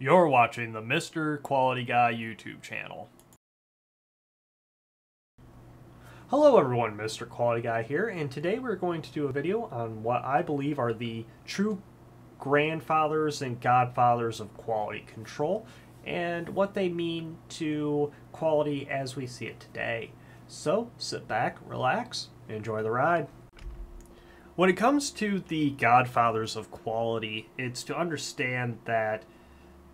You're watching the Mr. Quality Guy YouTube channel. Hello everyone, Mr. Quality Guy here, and today we're going to do a video on what I believe are the true grandfathers and godfathers of quality control, and what they mean to quality as we see it today. So, sit back, relax, enjoy the ride. When it comes to the godfathers of quality, it's to understand that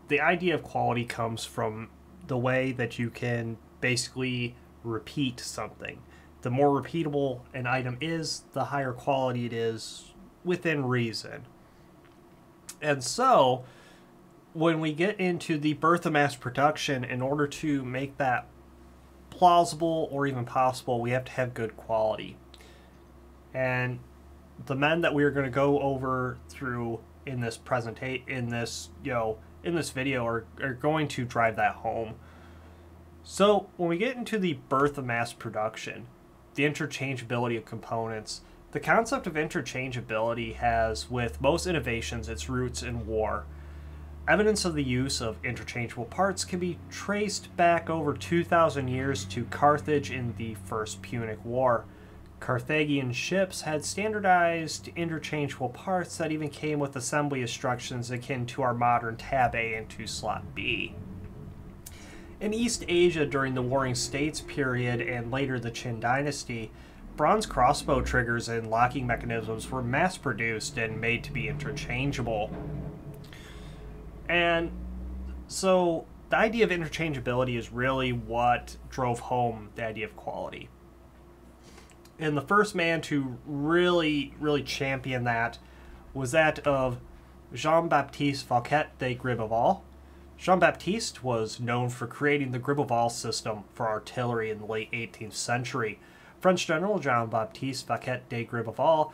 the idea of quality comes from the way that you can basically repeat something. The more repeatable an item is, the higher quality it is within reason. And so, when we get into the birth of mass production, in order to make that plausible or even possible, we have to have good quality. And the men that we are going to go over through in this video are going to drive that home. So when we get into the birth of mass production, the interchangeability of components, the concept of interchangeability has, with most innovations, its roots in war. Evidence of the use of interchangeable parts can be traced back over 2,000 years to Carthage in the First Punic War. Carthaginian ships had standardized interchangeable parts that even came with assembly instructions akin to our modern tab A into slot B. In East Asia during the Warring States period and later the Qin dynasty, bronze crossbow triggers and locking mechanisms were mass-produced and made to be interchangeable. And so the idea of interchangeability is really what drove home the idea of quality. And the first man to really champion that was that of Jean-Baptiste Fouquet de Gribeauval. Jean-Baptiste was known for creating the Gribeauval system for artillery in the late 18th century. French General Jean-Baptiste Fouquet de Gribeauval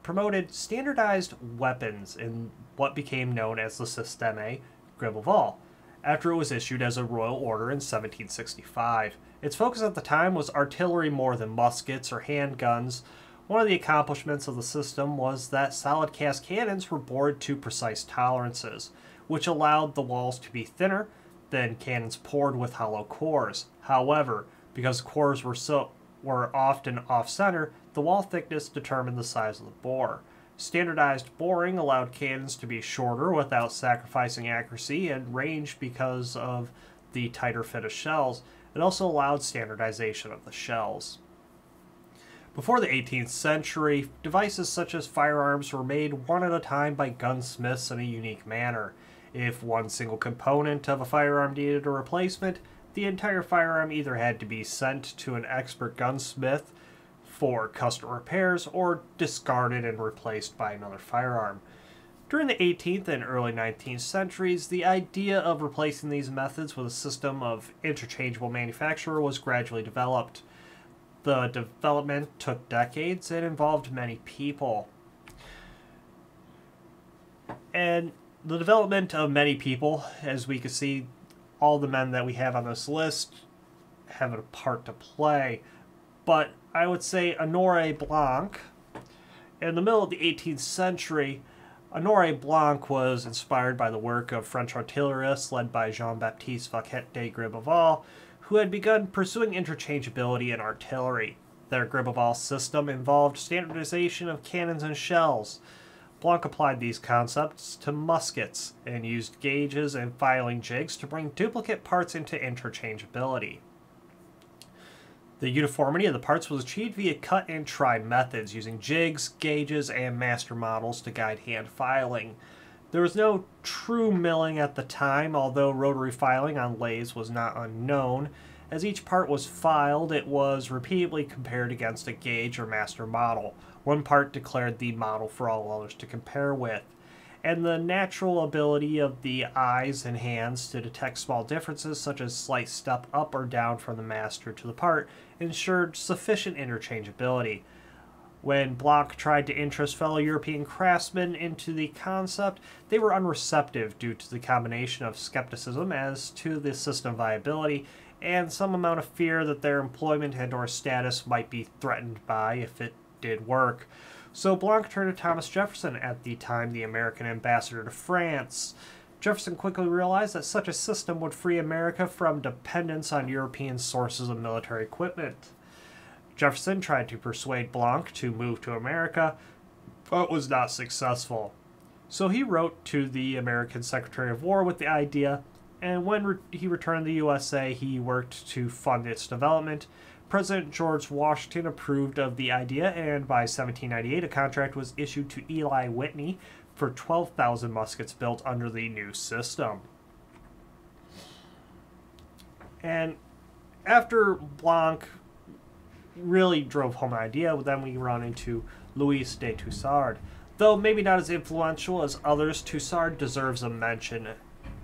promoted standardized weapons in what became known as the Système Gribeauval, after it was issued as a royal order in 1765. Its focus at the time was artillery more than muskets or handguns. One of the accomplishments of the system was that solid cast cannons were bored to precise tolerances, which allowed the walls to be thinner than cannons poured with hollow cores. However, because cores were often off-center, the wall thickness determined the size of the bore. Standardized boring allowed cannons to be shorter without sacrificing accuracy and range because of the tighter fit of shells. It also allowed standardization of the shells. Before the 18th century, devices such as firearms were made one at a time by gunsmiths in a unique manner. If one single component of a firearm needed a replacement, the entire firearm either had to be sent to an expert gunsmith for custom repairs or discarded and replaced by another firearm. During the 18th and early 19th centuries, the idea of replacing these methods with a system of interchangeable manufacture was gradually developed. The development took decades and involved many people. And the development of many people, as we can see, all the men that we have on this list have a part to play. But I would say Honore Blanc, in the middle of the 18th century, Honore Blanc was inspired by the work of French artillerists led by Jean-Baptiste Fouquet de Gribeauval, who had begun pursuing interchangeability in artillery. Their Gribeauval system involved standardization of cannons and shells. Blanc applied these concepts to muskets and used gauges and filing jigs to bring duplicate parts into interchangeability. The uniformity of the parts was achieved via cut and try methods, using jigs, gauges, and master models to guide hand filing. There was no true milling at the time, although rotary filing on lathes was not unknown. As each part was filed, it was repeatedly compared against a gauge or master model. One part declared the model for all others to compare with. And the natural ability of the eyes and hands to detect small differences, such as slight step up or down from the master to the part, ensured sufficient interchangeability. When Blanc tried to interest fellow European craftsmen into the concept, they were unreceptive due to the combination of skepticism as to the system viability and some amount of fear that their employment and/or status might be threatened by if it did work. So Blanc turned to Thomas Jefferson, at the time the American ambassador to France, Jefferson quickly realized that such a system would free America from dependence on European sources of military equipment. Jefferson tried to persuade Blanc to move to America, but was not successful. So he wrote to the American Secretary of War with the idea, and when he returned to the USA, he worked to fund its development. President George Washington approved of the idea, and by 1798 a contract was issued to Eli Whitney for 12,000 muskets built under the new system. And after Blanc really drove home an idea, then we run into Louis de Tucsard. Though maybe not as influential as others, Tucsard deserves a mention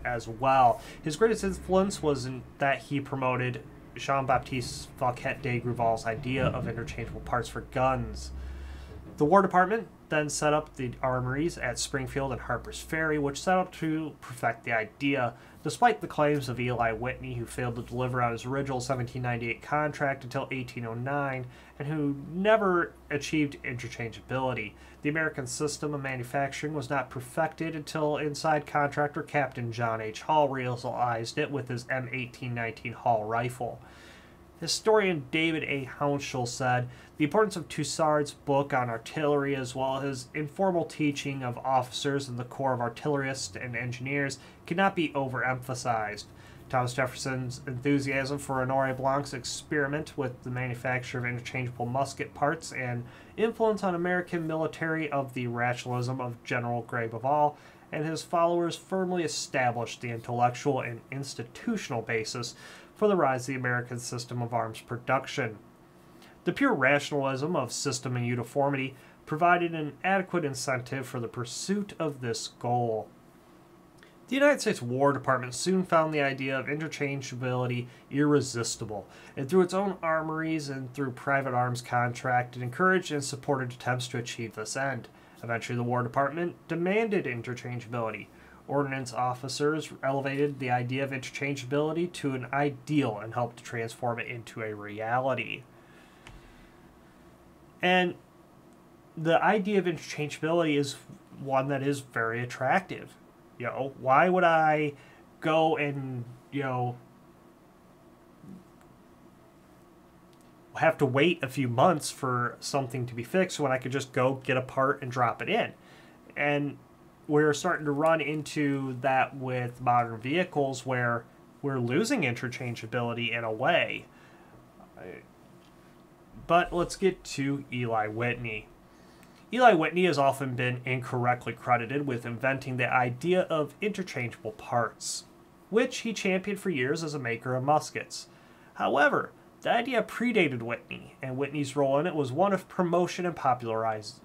as well. His greatest influence was in that he promoted Jean-Baptiste Fouquet de Greuval's idea of interchangeable parts for guns. The War Department then set up the armories at Springfield and Harper's Ferry, which set out to perfect the idea, despite the claims of Eli Whitney, who failed to deliver on his original 1798 contract until 1809, and who never achieved interchangeability. The American system of manufacturing was not perfected until inside contractor Captain John H. Hall realized it with his M1819 Hall rifle. Historian David A. Hounshell said, "The importance of Tucsard's book on artillery, as well as his informal teaching of officers in the Corps of Artillerists and Engineers, cannot be overemphasized." Thomas Jefferson's enthusiasm for Honoré Blanc's experiment with the manufacture of interchangeable musket parts and influence on American military of the rationalism of General Grabovall and his followers firmly established the intellectual and institutional basis for the rise of the American system of arms production. The pure rationalism of system and uniformity provided an adequate incentive for the pursuit of this goal. The United States War Department soon found the idea of interchangeability irresistible, and through its own armories and through private arms contract, it encouraged and supported attempts to achieve this end. Eventually, the War Department demanded interchangeability. Ordnance officers elevated the idea of interchangeability to an ideal and helped to transform it into a reality. And the idea of interchangeability is one that is very attractive. Why would I go and, have to wait a few months for something to be fixed when I could just go get a part and drop it in? And we're starting to run into that with modern vehicles where we're losing interchangeability in a way. But let's get to Eli Whitney. Eli Whitney has often been incorrectly credited with inventing the idea of interchangeable parts, which he championed for years as a maker of muskets. However, the idea predated Whitney, and Whitney's role in it was one of promotion and popularizing,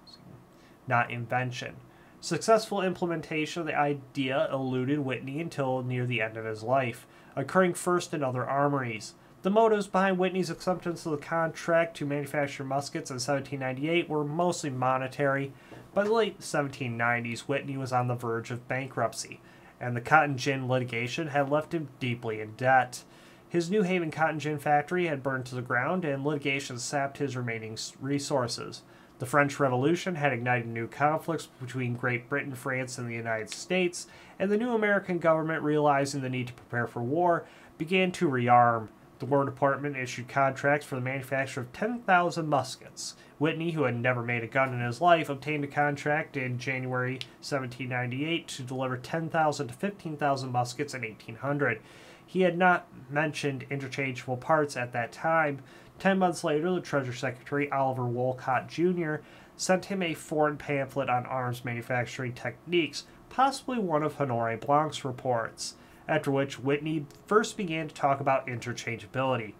not invention. Successful implementation of the idea eluded Whitney until near the end of his life, occurring first in other armories. The motives behind Whitney's acceptance of the contract to manufacture muskets in 1798 were mostly monetary. By the late 1790s, Whitney was on the verge of bankruptcy, and the cotton gin litigation had left him deeply in debt. His New Haven cotton gin factory had burned to the ground, and litigation sapped his remaining resources. The French Revolution had ignited new conflicts between Great Britain, France, and the United States, and the new American government, realizing the need to prepare for war, began to rearm. The War Department issued contracts for the manufacture of 10,000 muskets. Whitney, who had never made a gun in his life, obtained a contract in January 1798 to deliver 10,000 to 15,000 muskets in 1800. He had not mentioned interchangeable parts at that time. 10 months later, the Treasury Secretary, Oliver Wolcott Jr., sent him a foreign pamphlet on arms manufacturing techniques, possibly one of Honoré Blanc's reports, after which Whitney first began to talk about interchangeability.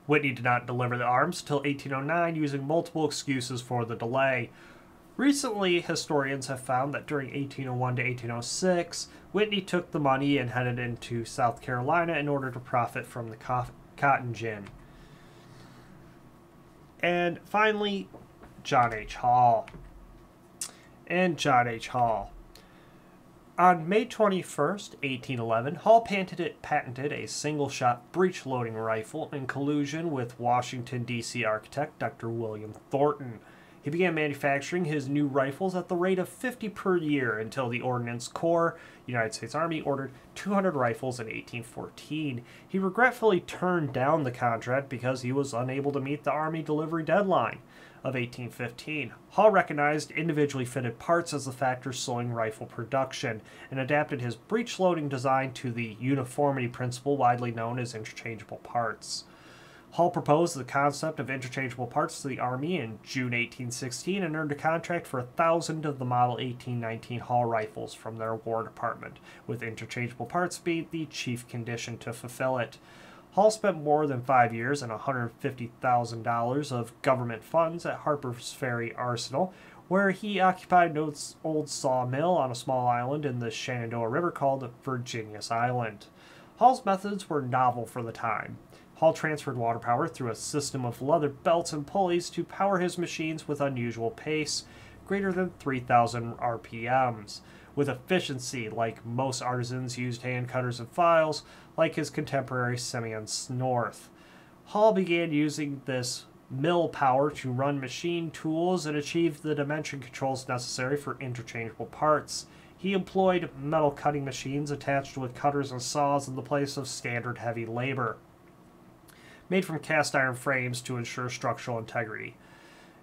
Whitney did not deliver the arms until 1809, using multiple excuses for the delay. Recently, historians have found that during 1801 to 1806, Whitney took the money and headed into South Carolina in order to profit from the cotton gin. And finally, John H. Hall. On May 21st, 1811, Hall patented a single-shot breech-loading rifle in collusion with Washington, D.C. architect Dr. William Thornton. He began manufacturing his new rifles at the rate of 50 per year until the Ordnance Corps, United States Army, ordered 200 rifles in 1814. He regretfully turned down the contract because he was unable to meet the Army delivery deadline of 1815. Hall recognized individually fitted parts as the factor slowing rifle production and adapted his breech-loading design to the uniformity principle widely known as interchangeable parts. Hall proposed the concept of interchangeable parts to the Army in June 1816 and earned a contract for 1,000 of the Model 1819 Hall rifles from their War Department, with interchangeable parts being the chief condition to fulfill it. Hall spent more than 5 years and $150,000 of government funds at Harper's Ferry Arsenal, where he occupied an old sawmill on a small island in the Shenandoah River called Virginius Island. Hall's methods were novel for the time. Hall transferred water power through a system of leather belts and pulleys to power his machines with unusual pace, greater than 3,000 RPMs. With efficiency, like most artisans used hand cutters and files, like his contemporary Simeon North. Hall began using this mill power to run machine tools and achieve the dimension controls necessary for interchangeable parts. He employed metal cutting machines attached with cutters and saws in the place of standard heavy labor, made from cast iron frames to ensure structural integrity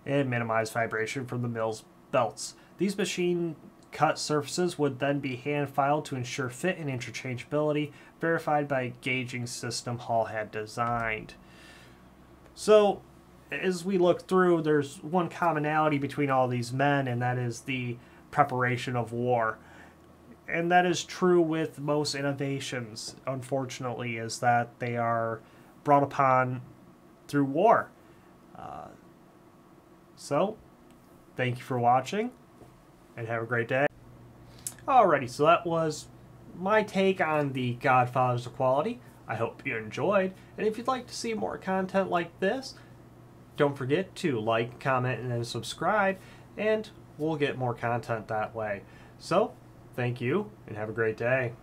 and minimize vibration from the mill's belts. These machine cut surfaces would then be hand filed to ensure fit and interchangeability, verified by a gauging system Hall had designed. So, as we look through, there's one commonality between all these men, and that is the preparation of war. And that is true with most innovations, unfortunately, is that they are brought upon through war. So, thank you for watching, and have a great day. Alrighty, so that was my take on the Godfathers of Quality. I hope you enjoyed, and if you'd like to see more content like this, don't forget to like, comment, and then subscribe, and we'll get more content that way. So, thank you, and have a great day.